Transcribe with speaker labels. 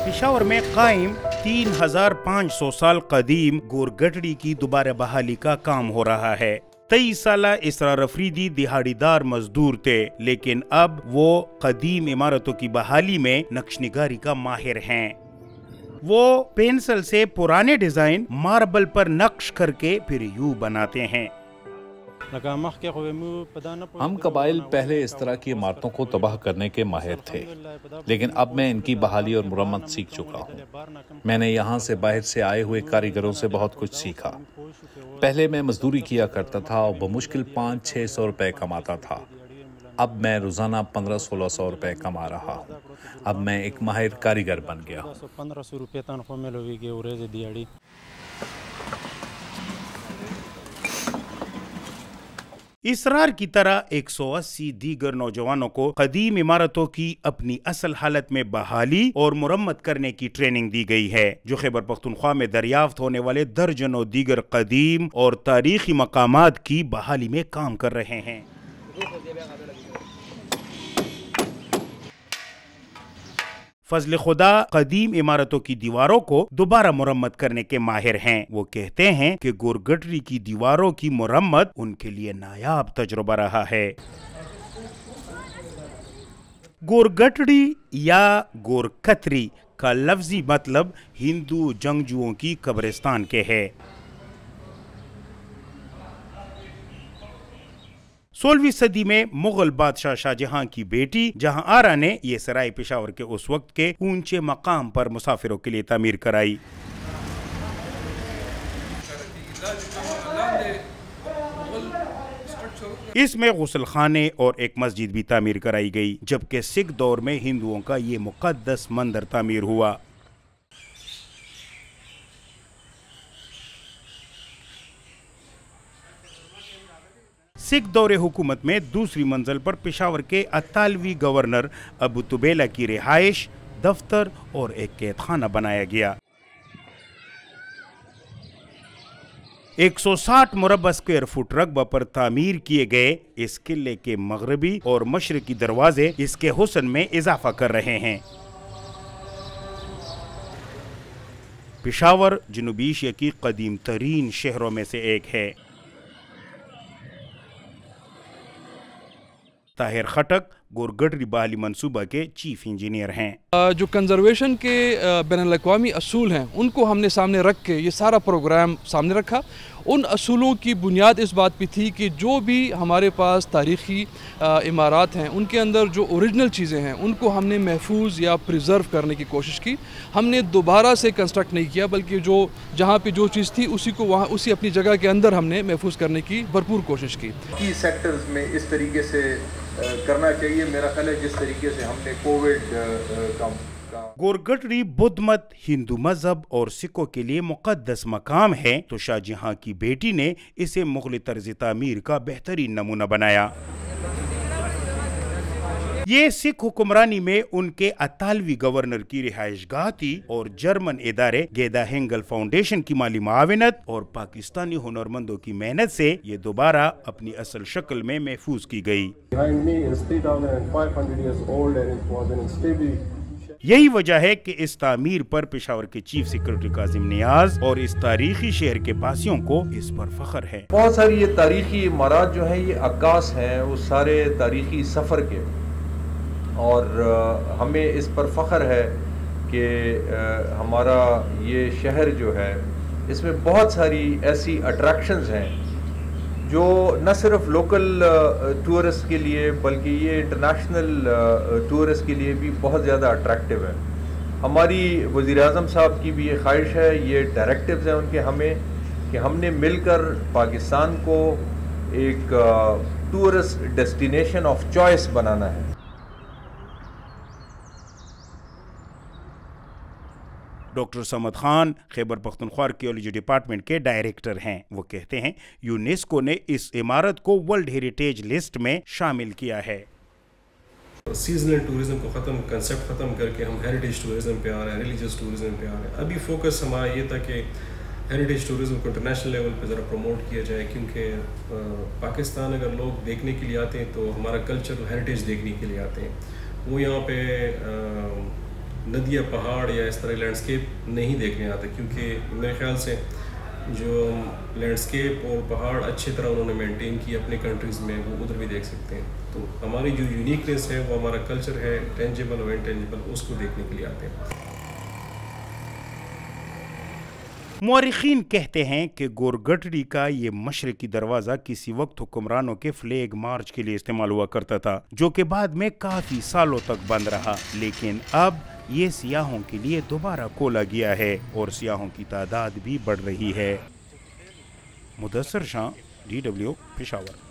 Speaker 1: پشاور میں قائم 3500 سال قدیم گورگٹڑی کی دوبارہ بحالی کا کام ہو رہا ہے۔ 23 سالہ اسرار افریدی دہاڑی دار مزدور تھے، لیکن اب وہ قدیم عمارتوں کی بحالی میں نقش نگاری کا ماہر ہیں۔ وہ پینسل سے پرانے ڈیزائن ماربل پر نقش کر کے پھر یوں بناتے ہیں۔
Speaker 2: ہم قبائل پہلے اس طرح کی عمارتوں کو تباہ کرنے کے ماہر تھے، لیکن اب میں ان کی بحالی اور مرمت سیکھ چکا ہوں۔ میں نے یہاں سے باہر سے آئے ہوئے کاریگروں سے بہت کچھ سیکھا۔ پہلے میں مزدوری کیا کرتا تھا اور بمشکل 500-600 روپے کماتا تھا۔ اب میں روزانہ 1500-1600 روپے کما رہا ہوں۔ اب میں ایک ماہر کاریگر بن گیا ہوں۔
Speaker 1: اسرار کی طرح 180 دیگر نوجوانوں کو قدیم عمارتوں کی اپنی اصل حالت میں بحالی اور مرمت کرنے کی ٹریننگ دی گئی ہے، جو خیبر پختونخوا میں دریافت ہونے والے درجنوں دیگر قدیم اور تاریخی مقامات کی بحالی میں کام کر رہے ہیں۔ فضل خدا قدیم عمارتوں کی دیواروں کو دوبارہ مرمت کرنے کے ماہر ہیں۔ وہ کہتے ہیں کہ گورگٹڑی کی دیواروں کی مرمت ان کے لیے نایاب تجربہ رہا ہے۔ گورگٹڑی یا گورکتری کا لفظی مطلب ہندو جنگجوؤں کی قبرستان کے ہے۔ 16ویں صدی میں مغل بادشاہ شاہ جہاں کی بیٹی جہاں آرا نے یہ سرائے پشاور کے اس وقت کے اونچے مقام پر مسافروں کے لیے تعمیر کرائی۔ اس میں غسل خانے اور ایک مسجد بھی تعمیر کرائی گئی، جبکہ سکھ دور میں ہندوؤں کا یہ مقدس مندر تعمیر ہوا۔ سکھ دور حکومت میں دوسری منزل پر پشاور کے اطالوی گورنر ابو طبیلہ کی رہائش، دفتر اور ایک قید خانہ بنایا گیا۔ 160 مربع اسکوائر فٹ رقبہ پر تعمیر کیے گئے اس قلعے کے مغربی اور مشرقی دروازے اس کے حسن میں اضافہ کر رہے ہیں۔ پشاور جنوبی ایشیا کی قدیم ترین شہروں میں سے ایک ہے۔ طاہر خٹک گورگٹڑی بحالی منصوبہ کے چیف انجینئر ہیں۔
Speaker 3: جو کنزرویشن کے بین الاقوامی اصول ہیں ان کو ہم نے سامنے رکھ کے یہ سارا پروگرام سامنے رکھا۔ ان اصولوں کی بنیاد اس بات پہ تھی کہ جو بھی ہمارے پاس تاریخی عمارات ہیں ان کے اندر جو اوریجنل چیزیں ہیں ان کو ہم نے محفوظ یا پریزرو کرنے کی کوشش کی۔ ہم نے دوبارہ سے کنسٹرکٹ نہیں کیا، بلکہ جو جہاں پہ جو چیز تھی اسی کو وہاں اسی اپنی جگہ کے اندر ہم نے محفوظ کرنے کی بھرپور کوشش کی۔
Speaker 4: کی سیکٹرز میں اس طریقے سے کرنا چاہیے، میرا خیال ہے جس طریقے سے ہم نے کووڈ کا
Speaker 1: گورگٹڑی بدھ مت، ہندو مذہب اور سکھوں کے لیے مقدس مقام ہے، تو شاہ جہاں کی بیٹی نے اسے مغل طرز تعمیر کا بہترین نمونہ بنایا۔ یہ سکھ حکمرانی میں ان کے اطالوی گورنر کی رہائش گاہ تھی اور جرمن ادارے گیدا ہینگل فاؤنڈیشن کی مالی معاونت اور پاکستانی ہنرمندوں کی محنت سے یہ دوبارہ اپنی اصل شکل میں محفوظ کی گئی۔ یہی وجہ ہے کہ اس تعمیر پر پشاور کے چیف سیکرٹری کاظم نیاز اور اس تاریخی شہر کے باسیوں کو اس پر فخر ہے۔
Speaker 4: بہت ساری یہ تاریخی عمارات جو ہیں یہ عکاس ہیں اس سارے تاریخی سفر کے، اور ہمیں اس پر فخر ہے کہ ہمارا یہ شہر جو ہے اس میں بہت ساری ایسی اٹریکشنز ہیں جو نہ صرف لوکل ٹورسٹ کے لیے بلکہ یہ انٹرنیشنل ٹورسٹ کے لیے بھی بہت زیادہ اٹریکٹیو ہے۔ ہماری وزیر اعظم صاحب کی بھی یہ خواہش ہے، یہ ڈائریکٹیوز ہیں ان کے ہمیں، کہ ہم نے مل کر پاکستان کو ایک ٹورسٹ ڈیسٹینیشن آف چوائس بنانا ہے۔
Speaker 1: Doctor Samad Khan Khyber Pakhtunkhwa archaeology department کے ڈائریکٹر ہیں۔ وہ کہتے ہیں یونیسکو نے اس عمارت کو ورلڈ ہیریٹیج لسٹ میں شامل کیا ہے۔
Speaker 5: سیزنل ٹورزم کو کنسیپٹ ختم کر کے ہم ہیریٹیج ٹورزم پہ آ رہے ہیں، ریلیجیس ٹورزم پہ آ رہے ہیں۔ ابھی فوکس ہمارا یہ تھا کہ ہیریٹیج ٹورزم کو انٹرنیشنل لیول پہ ذرا پروموٹ کیا جائے، کیونکہ پاکستان اگر لوگ دیکھنے کے لیے آتے ہیں تو ہمارا کلچر ہیریٹیج دیکھنے کے لیے آتے ہیں۔ وہ یہاں پہ ندیاں پہاڑ یا اس طرح لینڈسکیپ نہیں دیکھنے آتے، کیونکہ میرے خیال سے جو لینڈسکیپ اور پہاڑ اچھی طرح انہوں نے مینٹین کی اپنی کنٹریز میں، وہ ادھر بھی دیکھ سکتے ہیں. تو ہماری جو یونیکنیس ہے وہ ہمارا کلچر ہے، ٹینجیبل اور انٹینجیبل، اس کو دیکھنے کے لیے آتے ہیں.
Speaker 1: مورخین کہتے ہیں کہ گورگٹڑی کا یہ مشرقی دروازہ کسی وقت حکمرانوں کے فلیگ مارچ کے لیے استعمال ہوا کرتا تھا، جو کہ بعد میں کافی سالوں تک بند رہا، لیکن اب یہ سیاحوں کے لیے دوبارہ کھولا گیا ہے اور سیاحوں کی تعداد بھی بڑھ رہی ہے. مدثر شاہ، DW، پشاور.